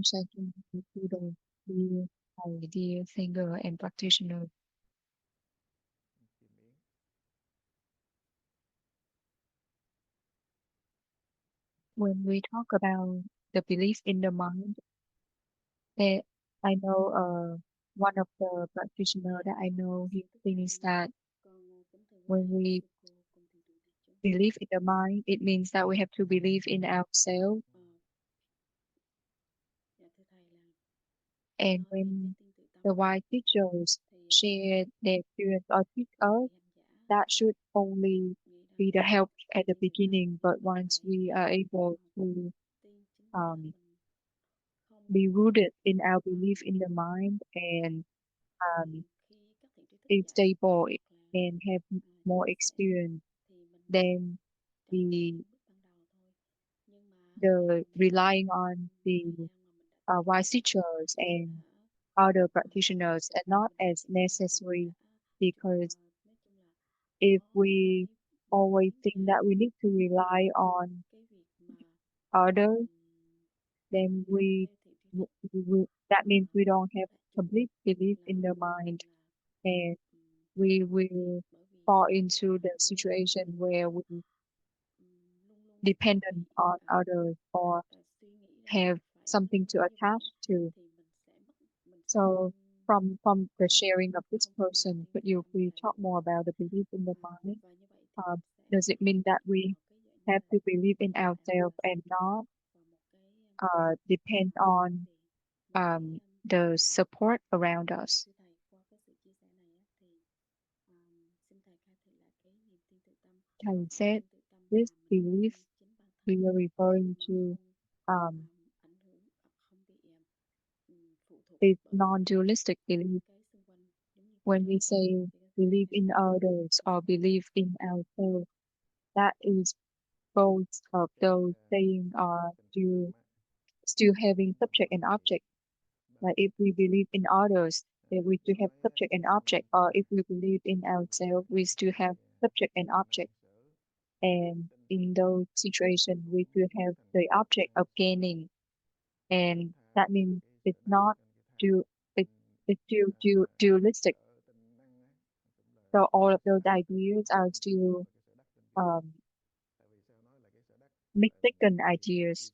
second Buddha, dear thầy, dear singer and practitioner. When we talk about the belief in the mind, that I know one of the practitioner that I know he thinks that when we believe in the mind, it means that we have to believe in ourselves. And when the wise teachers share their experience or teach us, that should only be the help at the beginning. But once we are able to um, be rooted in our belief in the mind and um, is stable and have more experience, then the relying on the wise teachers and other practitioners are not as necessary, because if we always think that we need to rely on others, then that means we don't have complete belief in the mind, and we will fall into the situation where we dependent on others or have something to attach to. So from the sharing of this person, could you please talk more about the belief in the mind? Does it mean that we have to believe in ourselves and not depend on the support around us? Thầy said this belief we are referring to um, is non-dualistic belief. When we say believe in others or believe in ourselves, that is both of those saying are still having subject and object. Like if we believe in others, then we still have subject and object, or if we believe in ourselves, we still have subject and object. And in those situations, we still have the object of gaining, and that means it's not du it, it's still dualistic. So all of those ideas are still um, mistaken ideas.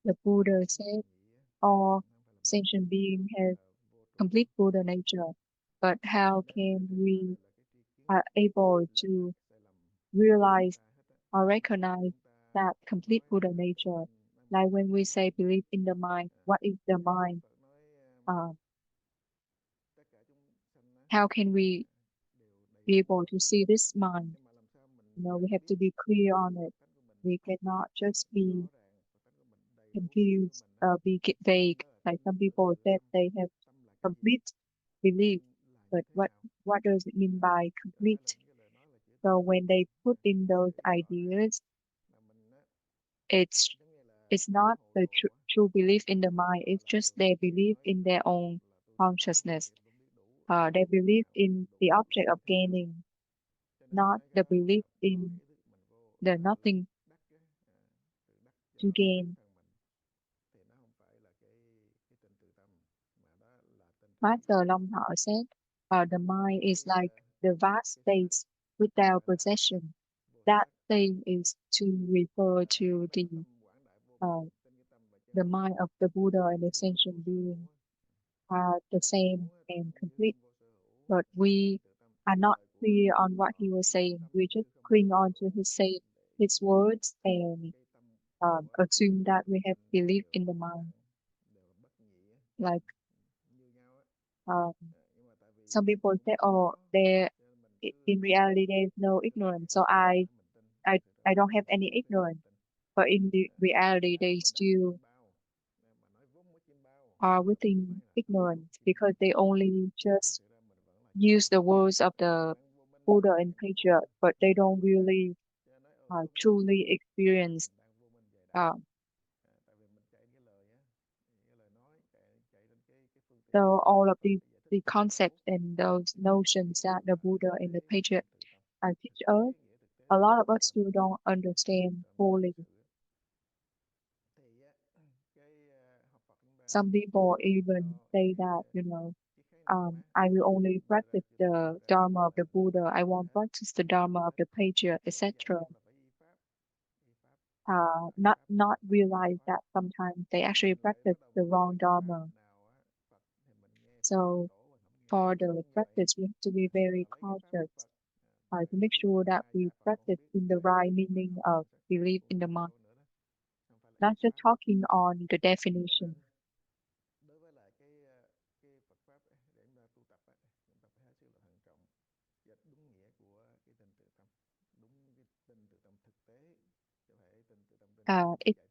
The Buddha said all sentient being has complete Buddha nature, but how can we are able to realize or recognize that complete Buddha nature? Like when we say believe in the mind, what is the mind? Uh, how can we be able to see this mind? We have to be clear on it. We cannot just be confused, vague. Like some people said they have complete belief, but what does it mean by complete? So when they put in those ideas, it's it's not the true belief in the mind. It's just their belief in their own consciousness. They believe in the object of gaining, not the belief in the nothing to gain. Master Long Thọ said, the mind is like the vast space without possession. That thing is to refer to uh, the mind of the Buddha and the sentient being are the same and complete. But we are not clear on what he was saying. We just cling on to his words and assume that we have belief in the mind. Like um, some people say, oh, in reality there is no ignorance, so I I don't have any ignorance. But in the reality, they still are within ignorance because they only just use the words of the Buddha and patriarch, but they don't really truly experience. Uh, so all of the concepts and those notions that the Buddha and the patriarch teach us, a lot of us still don't understand fully. Some people even say that, I will only practice the Dharma of the Buddha. I won't practice the Dharma of the patriarch, etc. Not realize that sometimes they actually practice the wrong Dharma. So for the practice, we have to be very cautious to make sure that we practice in the right meaning of belief in the mind, not just talking on the definition.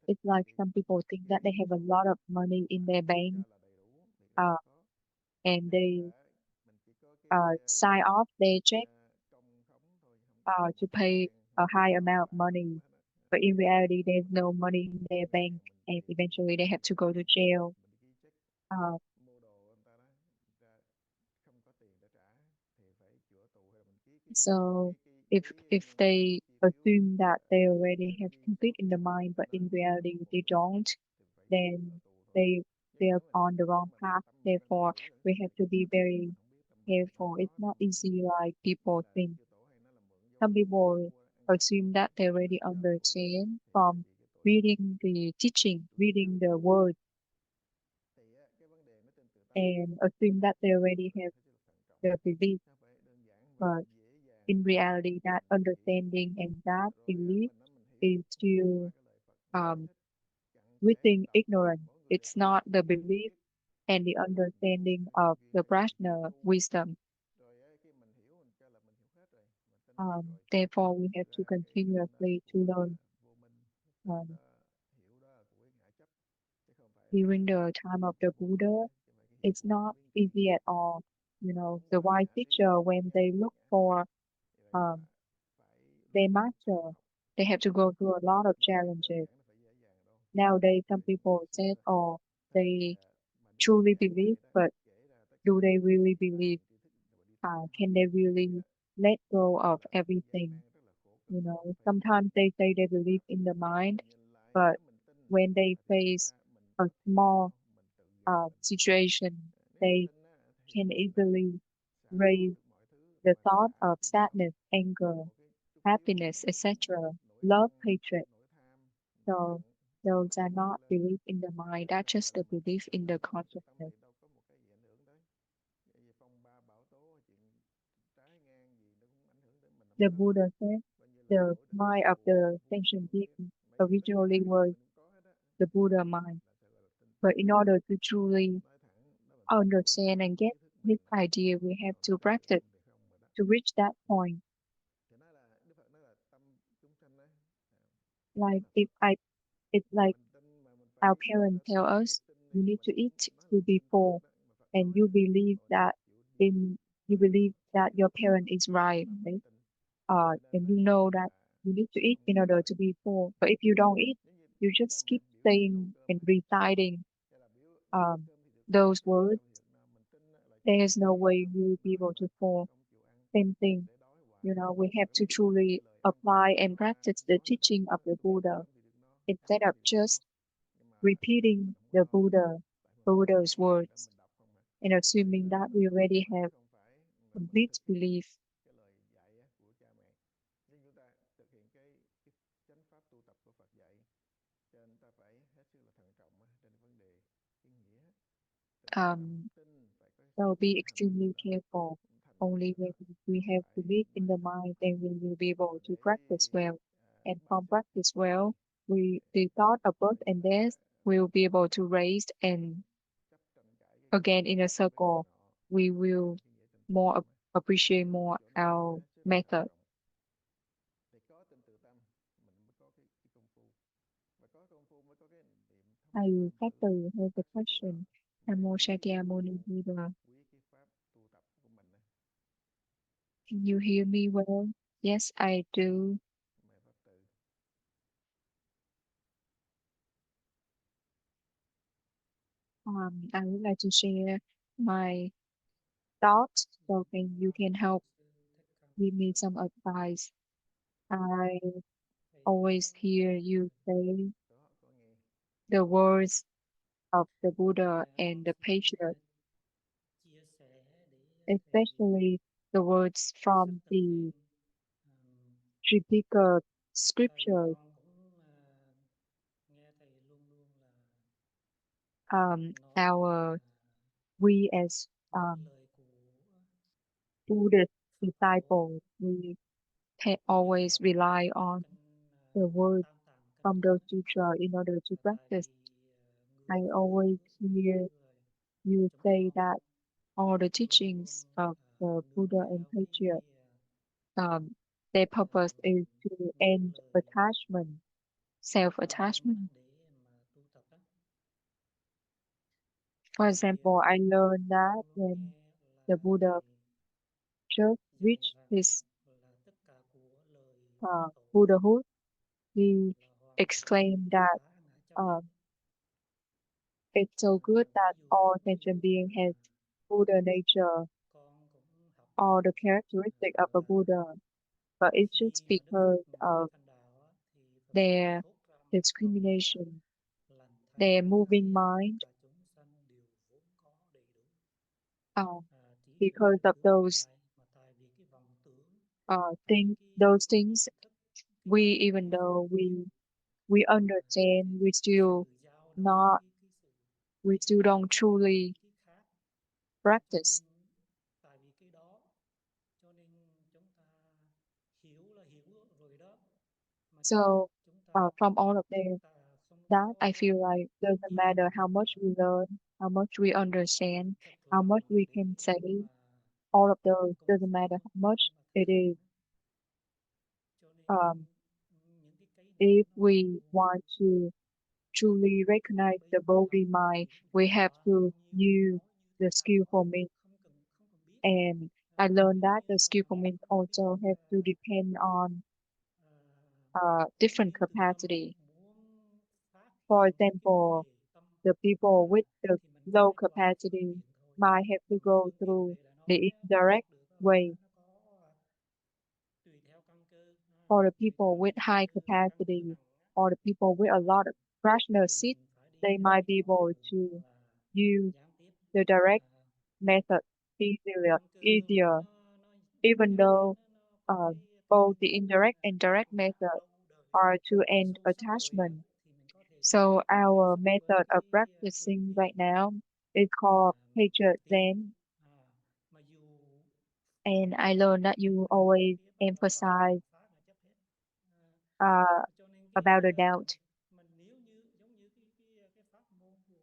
It's like some people think that they have a lot of money in their bank, uh, and they sign off their check to pay a high amount of money, but in reality, there's no money in their bank, and eventually they have to go to jail. Uh, so if they assume that they already have complete in the mind, but in reality they don't, then they they are on the wrong path. Therefore, we have to be very careful. It's not easy like people think. Some people assume that they already understand from reading the teaching, reading the words, and assume that they already have the belief. But in reality, that understanding and that belief is still um, within ignorance. It's not the belief and the understanding of the prajna wisdom. Therefore, we have to continuously to learn. Um, During the time of the Buddha, it's not easy at all. The wise teacher, when they look for um, their master, they have to go through a lot of challenges. Nowadays, some people said, oh, they truly believe, but do they really believe? Can they really let go of everything? Sometimes they say they believe in the mind, but when they face a small situation, they can easily raise the thought of sadness, anger, happiness, etc., love, hatred. So those are not belief in the mind, that's just the belief in the consciousness. The Buddha said the mind of the sentient being originally was the Buddha mind. But in order to truly understand and get this idea, we have to practice to reach that point. Like if I, it's like our parents tell us you need to eat to be full, and in you believe that your parent is right? And you know that you need to eat in order to be full. But if you don't eat, you just keep saying and reciting um, those words. There is no way you will be able to fall. Same thing, we have to truly apply and practice the teaching of the Buddha instead of just repeating the Buddha's words and assuming that we already have complete belief. Um, so be extremely careful. Only when we have belief in the mind, then we will be able to practice well. And from practice well, the thought of birth and death will be able to raise, and again in a circle, we will more appreciate more our method. I Factory has a question. Namo Shakyamuni Buddha. Can you hear me well? Yes, I do. I would like to share my thoughts, so you can help give me some advice. I always hear you say the words of the Buddha and the patriarch, chia sẻ để thầy especially the words hết sức from thực the hiện. Tripitaka Thầy scriptures. con cũng nghe thầy luôn luôn là nói Our là we as những lời của Buddhist Phật tổ disciples, we ghi always vào rely on kinh the words Tam Tạng kinh from those Tạng sutra in order to tại practice. vì I người Phật always hear người you chúng say con that all the luôn teachings luôn of the nương Buddha and theo patriarch, cái their purpose is to những end lời attachment, nói self-attachment. để mà tu tập á. For Thì example, I learned that luôn luôn when nghe the là Buddha thầy just dạy reached rằng his là tất cả của lời Phật tổ Buddhahood, he là hoàn toàn exclaimed that phá ngã chấp hết. uh, it's so good that all Ví dụ sentient being như has là Buddha nature, con cũng học all the được characteristics of a là Buddha, but it's khi just mà Đức Phật because ngài of thành đạo á, thì Phật ngài their thốt ra một cái câu là discrimination, lành their thay tất moving mind, cả chúng sanh đều vốn có đầy đủ. uh, Chỉ riêng because mình of chưa biết those tại mà tại vì cái vọng tưởng, tại things, cái those nhận things. thức cái We, tư even duy phân though biệt, we cái understand, sự dao động, not, we cái still ác don't truly cái khác. Cho practice. nên tại vì cái đó cho nên chúng ta hiểu là hiểu rồi đó, mà So, chúng ta from all of chúng them, ta không that I có feel like doesn't nhìn matter how nhận much we learn, how much we understand, thật how lòng much we để can say, mà all of those cung doesn't phụng matter how để much mà it thực is. hành. Cho nên Um, những cái này if nó we want to truly recognize bây the giờ body cần mind, để we have tỏa bao to nhiêu use nói như the thế nào đó skillful means. không cần biết. And I learned Nếu that như the mà skillful họ means không biết also have to depend on à, different đến từ tâm capacity. muốn phát For hiện ra cái vấn example, đề tâm the people with the thì mình low phải qua cái phương capacity tiện thôi. might have to Cái go phương tiện through thầy đã the nói mình học indirect được là way. nó có tùy theo căn cơ, For the tùy theo people with cái high căn cơ capacity hằng or the people with a lot of prajna thì seat, mình phải đi they theo might be con able đường to là use gián tiếp. the direct à, method easier, căn cơ mà easier, nó even nhắm though đến nó có cái both the tính indirect and direct hoạt đạo method lâu đời are to end sâu sắc rồi á, attachment. thì mình có thể tiếp So tiếp our xúc với method of cái phương practicing tiện right now is called Patriot tiếp. Zen, à, mà dù and I cái learned phương that tiện you mà mình đi always tiếp là hoàn toàn emphasize phá ngã chấp hết. à, uh, cho nên about the doubt. mình nếu như giống như cái pháp môn của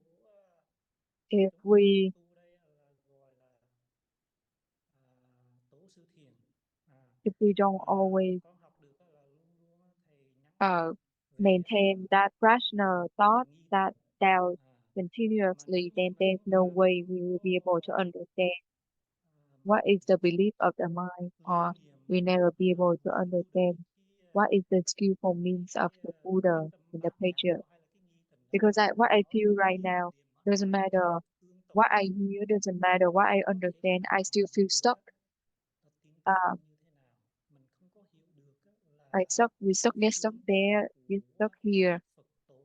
If chúng ta we tu đây là gọi là tổ sư thiền. if we don't Mà always con học được là luôn luôn thầy nhắc uh, về maintain that rational thought, nghi thức. that doubt Mà nếu continuously, như then mà there's chúng no ta way không we will be able to có understand à, what is the belief of the mind, lưu or niệm we never be able to lưu được understand cái what is the skillful means of the cái Buddha tâm and the bát nhã patriarch. đó hay là cái nghi tình đó, Because what I nó feel luôn right luôn now tiềm ẩn doesn't một cái matter tương tục. what I hear, doesn't matter what I Mình có thể understand, không I cảm still nhận feel được stuck. nó tiến Uh, trình nó như thế nào, mình không có hiểu được like là stuck, we stuck, cái get stuck phương tiện there, get của stuck here. Phật tổ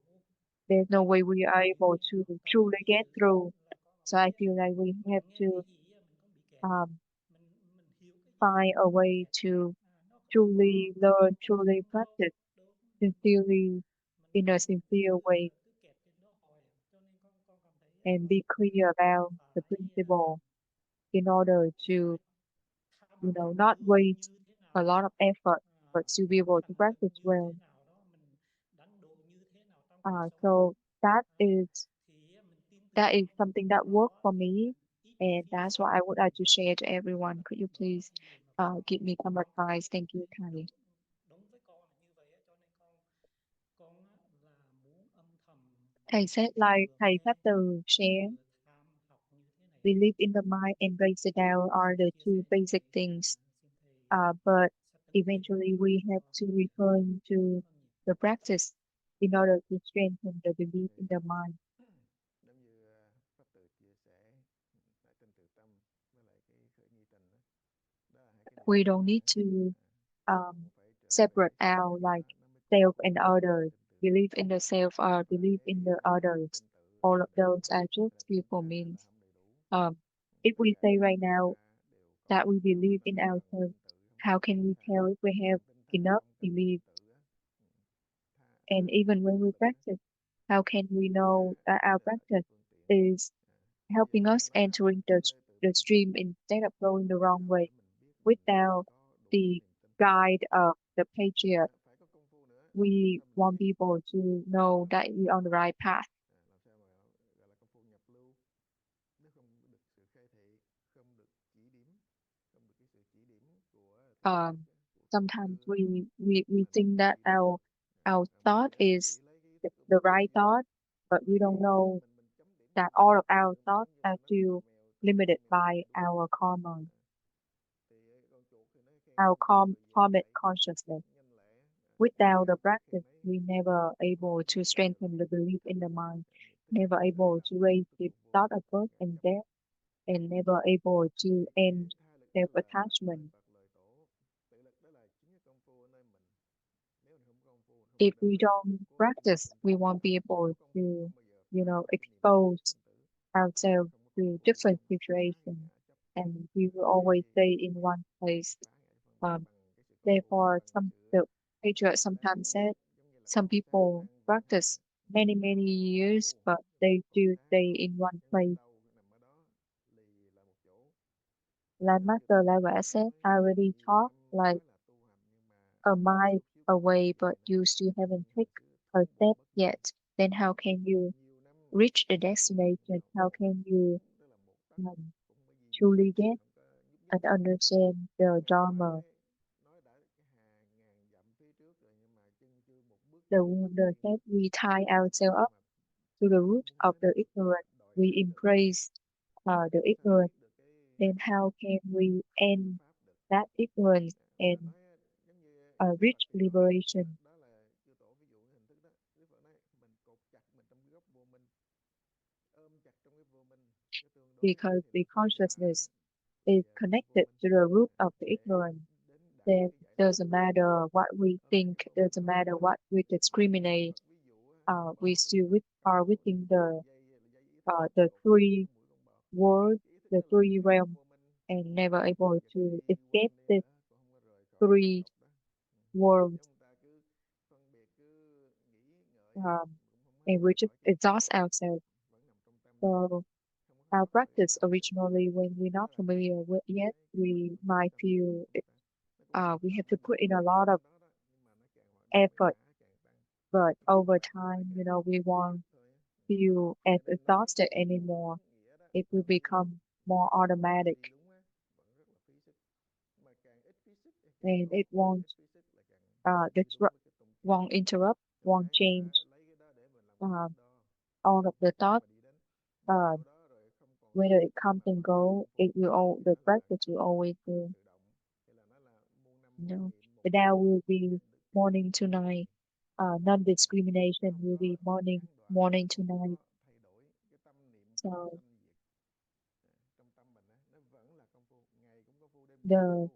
There's no way we are dạy able như thế to nào. Tại vì truly bây get giờ through. là con So I biết feel like we have mình nghe cái to gì mình cũng bị kẹt. um, Mình hiểu cái gì find a mình bị way kẹt. to Nó truly learn, truly không có practice đâu, sincerely in a sincere way cứ kẹt trên đó hồi. Cho nên con cảm thấy and là be clear about the phải principle in order to, phải tham not vấn waste như thế a nào lot đó, of effort, but to be able to thành thật practice như thế well. nào đó, mình đánh độ như thế nào trong cuộc sống. So that à, is thì mình tin that tưởng is something that vào worked đó for thì me, mình ít and khi that's what sợ. I would like to share to everyone. Could you Đó là please cái điều mà con give me some con thấy advice? Thank you, đúng Thầy. đúng với con là như vậy. Cho nên con là muốn âm thầm Thầy said, like vừa Thầy nghe Pháp Từ share, vừa tham học như thế này. believe in the mind and raise it down are Xin the chia two sẻ như basic vậy. things. Xin thầy But sẽ thực hiện eventually we have to return to rất là nhiều. the practice in order to strengthen the belief in the mind. Giống như Pháp Từ chia sẻ ở trên từ tâm với lại cái khởi nghi tình đó, đó là hai cái điều We cơ don't need bản, to cũng phải trở về separate cái out đó like nó mới self có and cái others, tình từ. believe in the self or Và believe cái in the others. tình tự all of those are just skillful means. If we say right now that we believe in ourselves, how can we tell if we have enough belief? And even when we practice, how can we know that our practice is helping us entering the stream instead of going the wrong way? Without the guide of the patriot, we won't be able to know that we're on the right path. Sometimes we think that our thought is the right thought, but we don't know that all of our thoughts are still limited by our karma, our karmic consciousness. Without the practice, we never able to strengthen the belief in the mind, never able to raise the thought of birth and death, and never able to end self-attachment. If we don't practice, we won't be able to, expose ourselves to different situations, and we will always stay in one place. Um, Therefore, the patriot sometimes said some people practice many years, but they still stay in one place. Like Master Lava said, I already talked like a mile away, but you still haven't taken a step yet. Then how can you reach the destination? How can you um, truly get and understand the Dharma? The wonder that we tie ourselves up to the root of the ignorance. We embrace the ignorance. Then how can we end that ignorance and reach liberation? Because the consciousness is connected to the root of the ignorance. Then doesn't matter what we think, doesn't matter what we discriminate, we still are within the three worlds, the three realms, and never able to escape the three worlds. And we just exhaust ourselves. So our practice originally, when we're not familiar with yet, we might feel we have to put in a lot of effort, but over time, we won't feel as exhausted anymore. It will become more automatic, and it won't interrupt, won't change uh, all of the thoughts. Uh, whether it comes and go, the practice will always do. The Tao will be morning to night. Non-discrimination will be morning to night. So the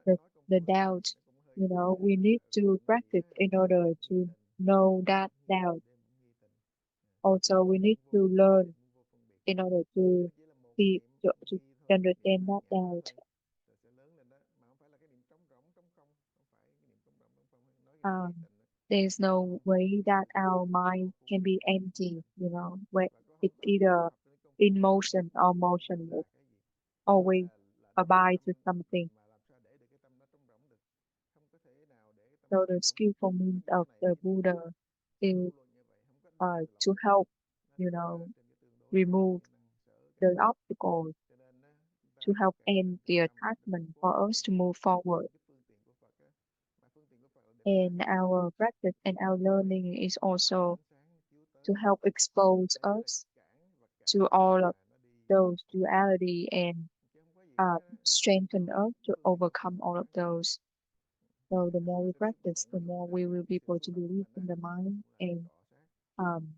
the the doubt, we need to practice in order to know that doubt. Also, we need to learn in order to to understand that doubt. Um, there's no way that our mind can be empty, where it's either in motion or motionless, always abide to something. So the skillful means of the Buddha is to help, you know, remove the obstacles, to help end the attachment for us to move forward. And our practice and our learning is also to help expose us to all of those duality and strengthen us to overcome all of those. So the more we practice, the more we will be able to believe in the mind and um,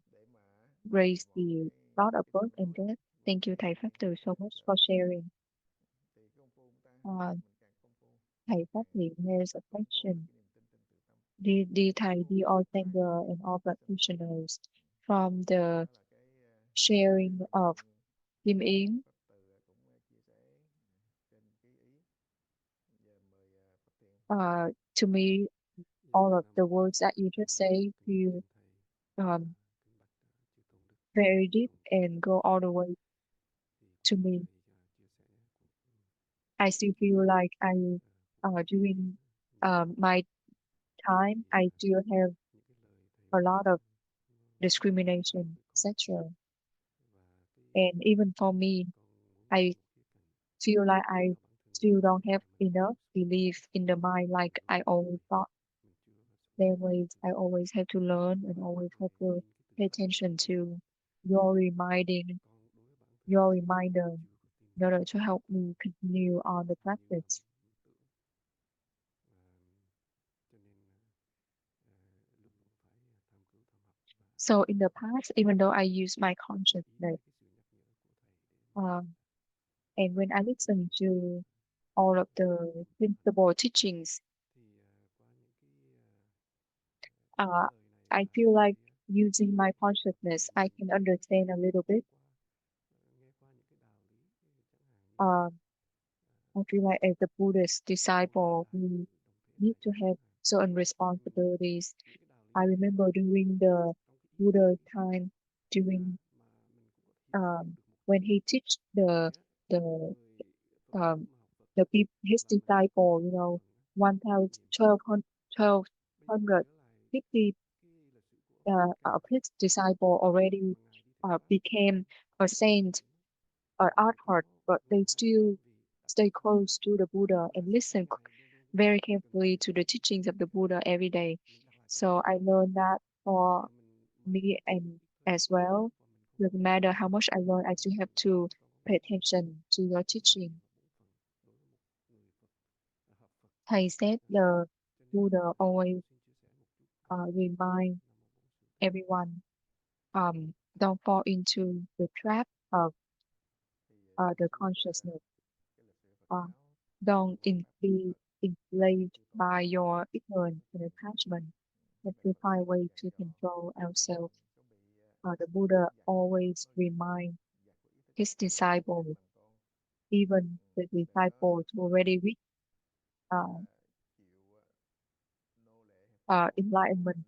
raise the thought of birth and death. Thank you, Thầy Pháp Từ, so much for sharing. Uh, Thầy Pháp Thiện has a question. Dear Thầy, dear all Sangha and all practitioners, from the sharing of Kim Yến. To me, all of the words that you just say feel very deep and go all the way to me. I still feel like during my time, I still have a lot of discrimination, etc. And even for me, I feel like I still don't have enough belief in the mind like I always thought. There ways I always have to learn and always have to pay attention to your reminding, your reminder in order to help me continue on the practice. So in the past, even though I use my consciousness, and when I listen to all of the principal teachings, I feel like using my consciousness, I can understand a little bit. I feel like as a Buddhist disciple, we need to have certain responsibilities. I remember during the Buddha time, during when he teach the um his disciple, 1250 of his disciple already became a saint or arhat, but they still stay close to the Buddha and listen very carefully to the teachings of the Buddha every day. So I learned that for me and as well, doesn't matter how much I learn, I still have to pay attention to your teaching. Thầy said the Buddha always remind everyone, don't fall into the trap of the consciousness. Don't be enslaved by your ignorance and attachment. Have to find way to control ourselves. The Buddha always remind his disciples, even the disciples who already reached uh, enlightenment,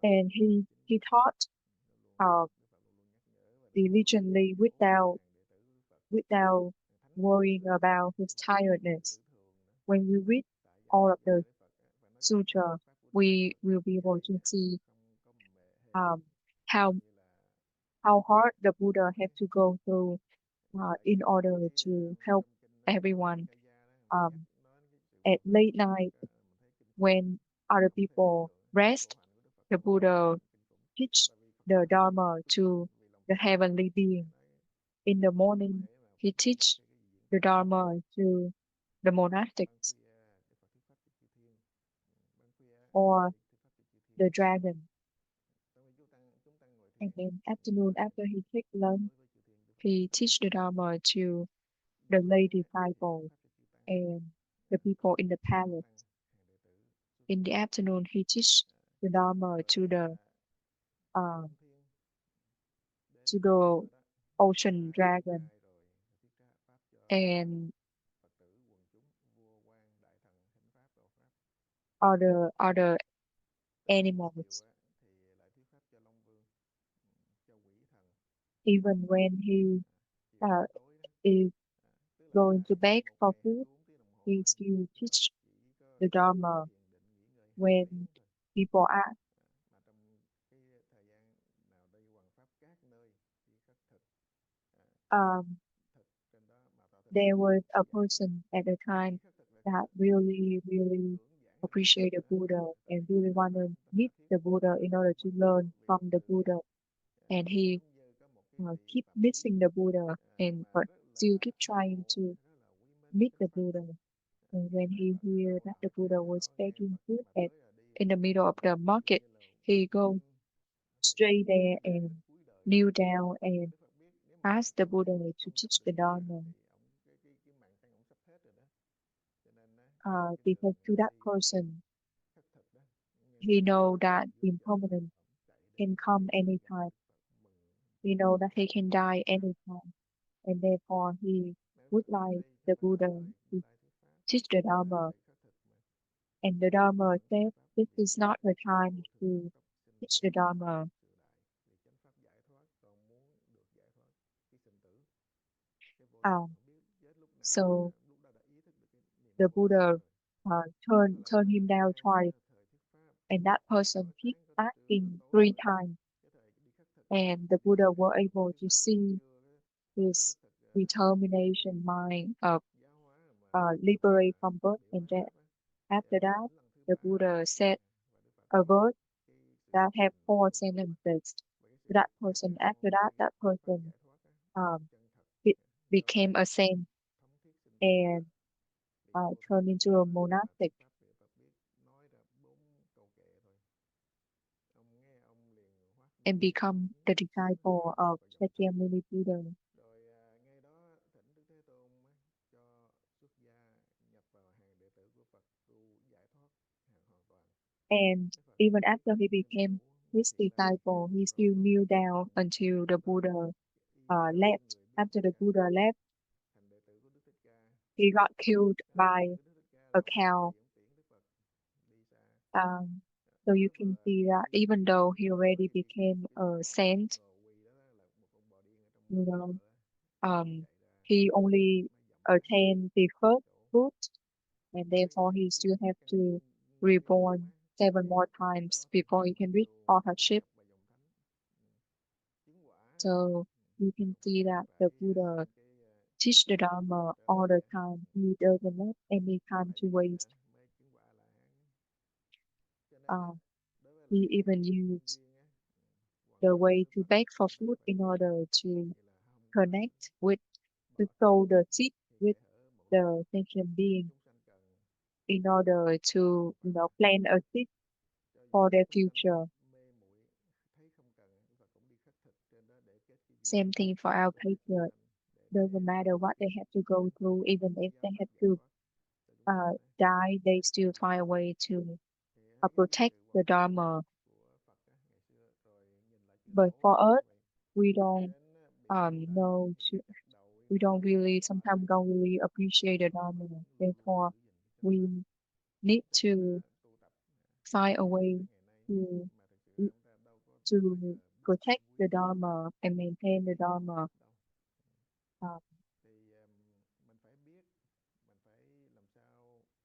and he taught diligently without worrying about his tiredness. When we read all of the sutra, we will be able to see um, how hard the Buddha had to go through in order to help everyone. At late night, when other people rest, the Buddha teach the Dharma to the heavenly being. In the morning, he teach the Dharma to the monastics or the dragon. And then afternoon, after he take lunch, he teach the Dharma to the lay disciples and the people in the palace. In the afternoon, he teach the Dharma uh, to the ocean dragon and other animals. Even when he uh, is going to beg for food, he still teach the Dharma when people ask. Um, there was a person at the time that really appreciated Buddha and really want to meet the Buddha in order to learn from the Buddha. And he keep missing the Buddha and but still keep trying to meet the Buddha. And when he heard that the Buddha was begging food at in the middle of the market, he go straight there and kneel down and ask the Buddha to teach the Dharma. Because to that person, he know that impermanence can come anytime. We know that he can die anytime, and therefore he would like the Buddha to teach the Dharma. And the Dharma said, this is not the time to teach the Dharma. So the Buddha turned him down twice, and that person keep asking 3 times, and the Buddha were able to see his determination mind of liberate from birth and death. After that, the Buddha said a verse that have 4 sentences to that person. After that, that person be- became a saint and turned into a monastic. And become the disciple of Sakyamuni Buddha. And even after he became his disciple, he still kneeled down until the Buddha left. After the Buddha left, he got killed by a cow. So you can see that even though he already became a saint, you know, he only attained the first fruit, and therefore he still have to reborn 7 more times before he can reach authorship. So you can see that the Buddha teach the Dharma all the time. He doesn't let any time to waste. He even used the way to beg for food in order to connect with to sow the seed with the sentient being in order to plant a seed for their future. Same thing for our patriot. Doesn't matter what they have to go through, even if they have to die, they still find a way to protect the Dharma. But for us, we don't know we don't really sometimes don't really appreciate the Dharma. Therefore, we need to find a way to to protect the Dharma and maintain the Dharma.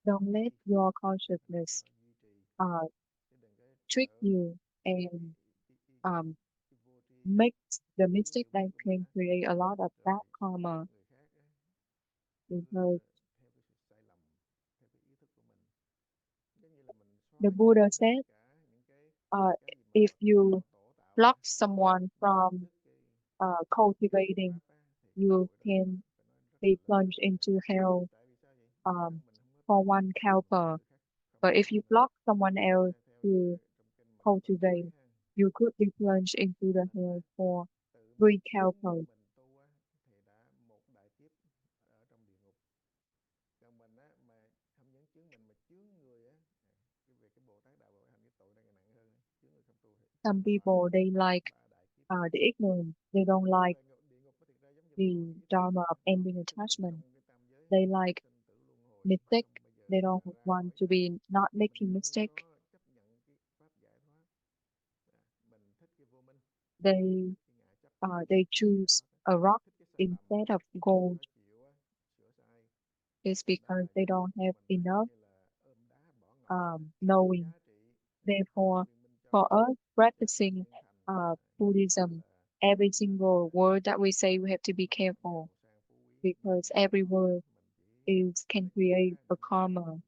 Don't let your consciousness trick you and make the mistake that can create a lot of bad karma. Because the Buddha said, if you block someone from cultivating, you can be plunged into hell for 1 kalpa. But if you block someone else to cultivate, you could be plunged into the hell for 3 kalpas. Some people, they like the ignorance. They don't like the Dharma of ending attachment. They like mistake. They don't want to be not making mistake. They choose a rock instead of gold. It's because they don't have enough knowing. Therefore, for us practicing Buddhism, every single word that we say, we have to be careful because every word can create a karma.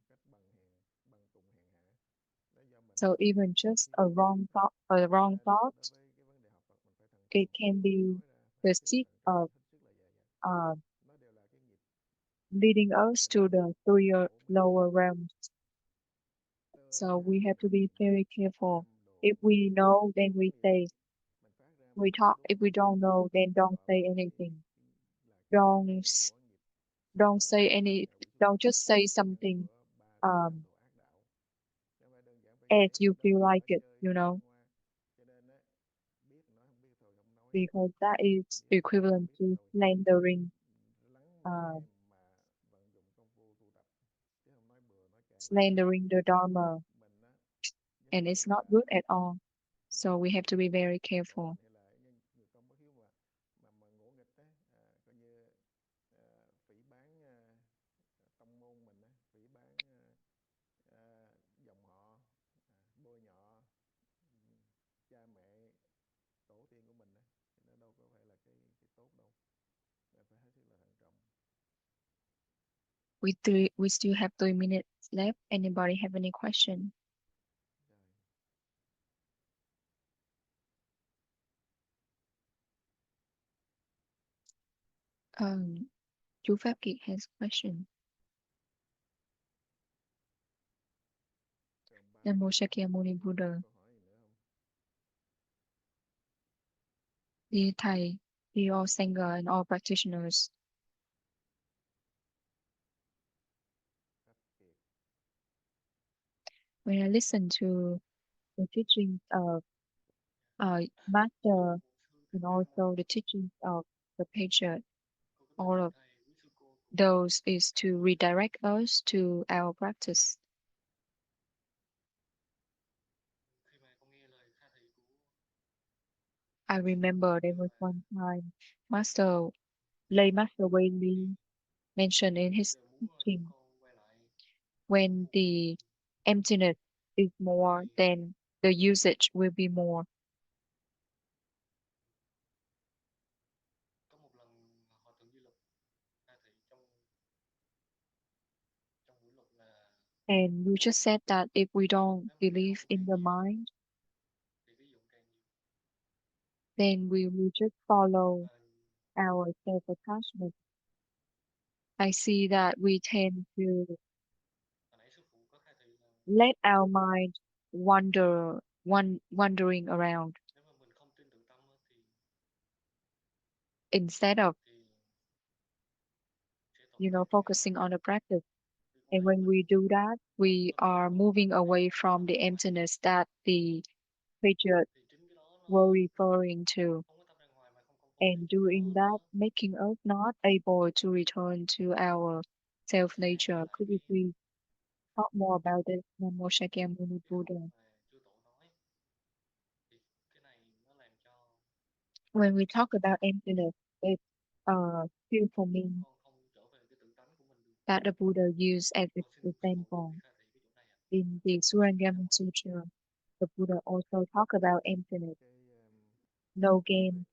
So even just a wrong thought, it can be the seed of leading us to the 3 lower realms. So we have to be very careful. If we know, then we say. We talk. If we don't know, then don't say anything. Don't say any. Don't just say something as you feel like it. because that is equivalent to slandering slandering the Dharma, and it's not good at all. So we have to be very careful. We still have 3 minutes left. Anybody have any question? Chú Pháp Kiệt has a question. Nam Mô Shakyamuni Buddha. Dear Thầy, dear all Sangha and all practitioners, when I listen to the teachings of Master and also the teachings of the Patriot, all of those is to redirect us to our practice. I remember there was one time Lay Master Wei Li mentioned in his teaching, when the emptiness is more, then the usage will be more. And you just said that if we don't believe in the mind, then we will just follow our self-attachment. I see that we tend to let our mind wandering around instead of focusing on the practice. And when we do that, we are moving away from the emptiness that the patriot were referring to. And doing that, making us not able to return to our self-nature. Could you please talk more about this? Namo Shakyamuni Buddha. When we talk about emptiness, it's still for me that the Buddha used as its example. In the Surangama Sutra, the Buddha also talk about emptiness. No gain,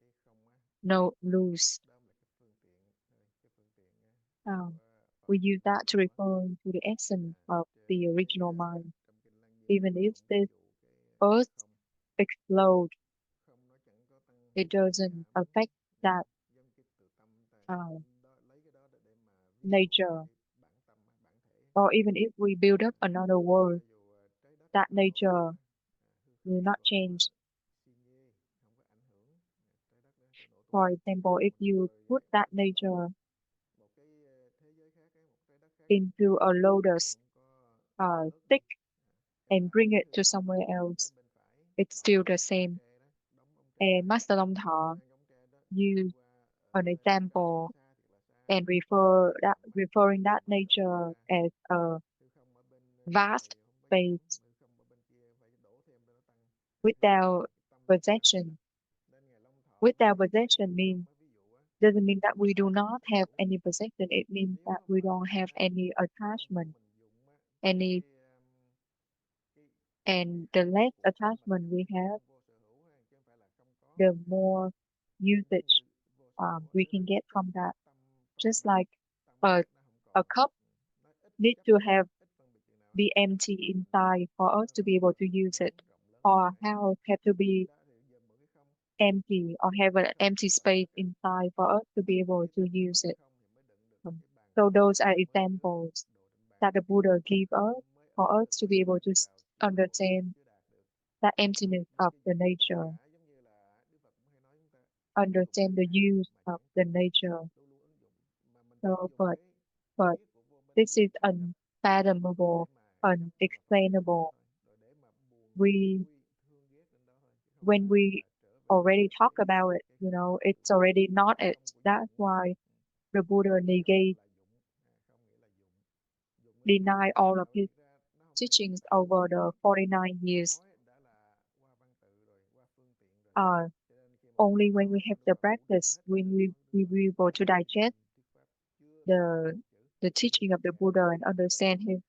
no lose. We use that to refer to the essence of the original mind. Even if this earth explode, it doesn't affect that nature. Or even if we build up another world, that nature will not change. For example, if you put that nature into a lotus stick and bring it to somewhere else, it's still the same. And Master Long Thọ used an example and referring that nature as a vast space without possession. Without possession doesn't mean that we do not have any possession. It means that we don't have any attachment, and the less attachment we have, the more usage we can get from that. Just like a cup needs to be empty inside for us to be able to use it, or a house have to be empty or have an empty space inside for us to be able to use it. So those are examples that the Buddha gave us for us to be able to understand the emptiness of the nature, understand the use of the nature. So, but this is unfathomable, unexplainable. When we already talked about it. It's already not it. That's why the Buddha deny all of his teachings over the 49 years. Only when we have the practice, when we will be able to digest the teaching of the Buddha and understand his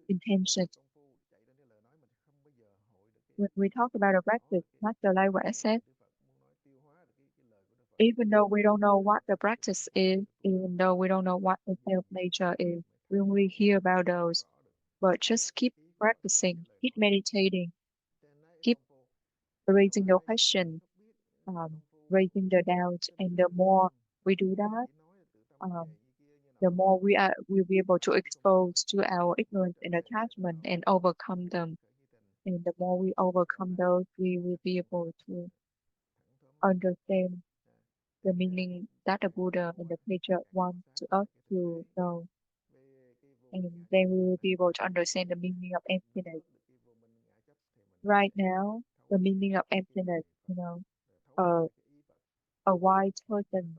intention. When we talk about the practice, Master Lai Hua said, even though we don't know what the practice is, even though we don't know what the self-nature is, when we hear about those, but just keep practicing, keep meditating, keep raising the question, raising the doubt, and the more we do that, the more we'll be able to expose to our ignorance and attachment and overcome them. And the more we overcome those, we will be able to understand the meaning that the Buddha and the teacher want us to know. And then we will be able to understand the meaning of emptiness. Right now, the meaning of emptiness, a wise person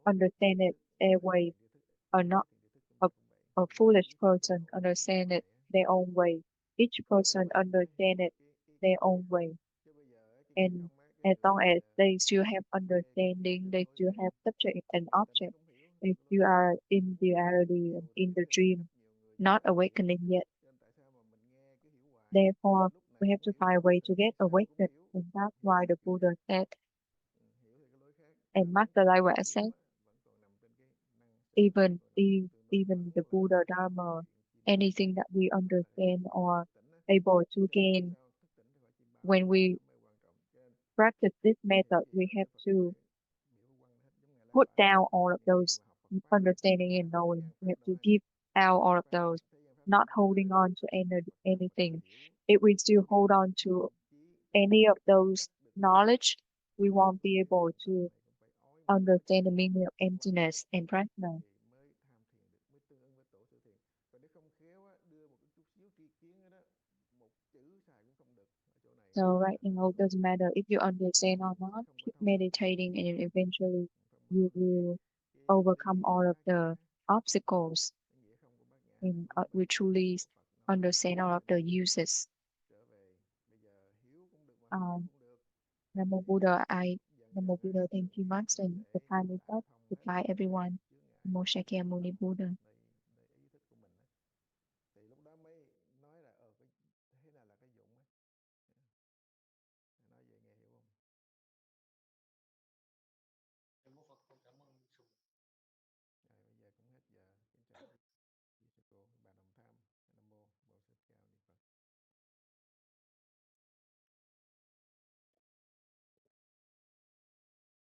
understand it their way, or not a, a foolish person understand it their own way. Each person understand it their own way. And as long as they still have understanding, they still have subject and object, they still are in duality and in the dream, not awakening yet. Therefore, we have to find a way to get awakened, and that's why the Buddha said, and Master Lai Hua said, even the Buddha Dharma, anything that we understand or able to gain, when we practice this method, we have to put down all of those understanding and knowing. We have to give out all of those, not holding on to anything. If we still hold on to any of those knowledge, we won't be able to understand the meaning of emptiness and prajna. So right now, it doesn't matter if you understand or not, keep meditating and eventually you will overcome all of the obstacles and we truly understand all of the uses. Namo Buddha, Namo Buddha, thank you much, and the time is up. Goodbye, everyone. Namo Shakyamuni Buddha.